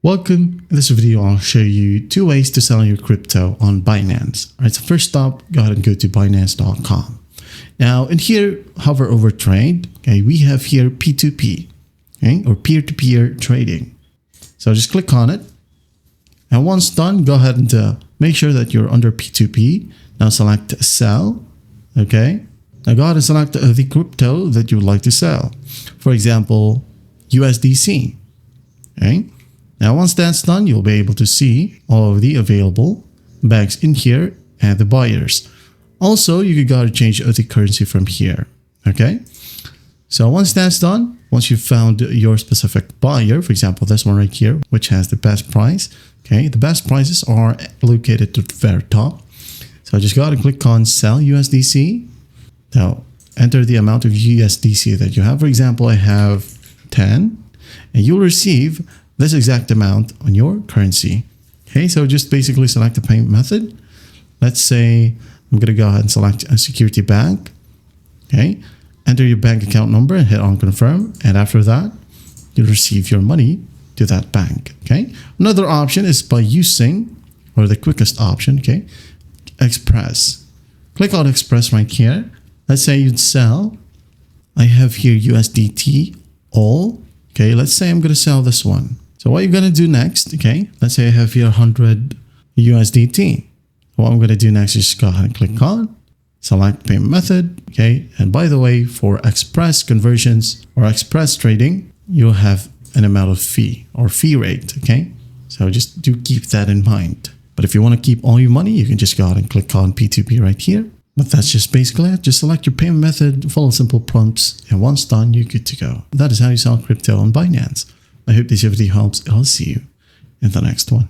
Welcome. In this video, I'll show you 2 ways to sell your crypto on Binance. All right, so first up, go ahead and go to Binance.com. Now, in here, hover over trade. Okay, we have here P2P, okay, or peer-to-peer trading. So just click on it. And once done, go ahead and make sure that you're under P2P. Now select sell. Okay. Now go ahead and select the crypto that you would like to sell. For example, USDC. Okay. Now, once that's done, you'll be able to see all of the available bags in here and the buyers. Also, you can go ahead and change the currency from here. Okay. So once that's done, once you've found your specific buyer, for example, this one right here, which has the best price. Okay. The best prices are located to the very top. So just go ahead and click on sell USDC. Now enter the amount of USDC that you have. For example, I have 10 and you'll receive this exact amount on your currency. Okay, so just basically select the payment method. Let's say I'm going to go ahead and select a security bank. Okay, enter your bank account number and hit on confirm. And after that, you'll receive your money to that bank. Okay, another option is by using, or the quickest option, okay, Express. Click on Express right here. Let's say you'd sell. I have here USDT all. Okay, let's say I'm going to sell this one. So what you're going to do next, okay, let's say I have here 100 USDT. What I'm going to do next is just go ahead and click on, select payment method, okay. And by the way, for express conversions or express trading, you'll have an amount of fee or fee rate, okay. So just do keep that in mind. But if you want to keep all your money, you can just go ahead and click on P2P right here. But that's just basically it. Just select your payment method, follow simple prompts, and once done, you're good to go. That is how you sell crypto on Binance. I hope this video helps. I'll see you in the next one.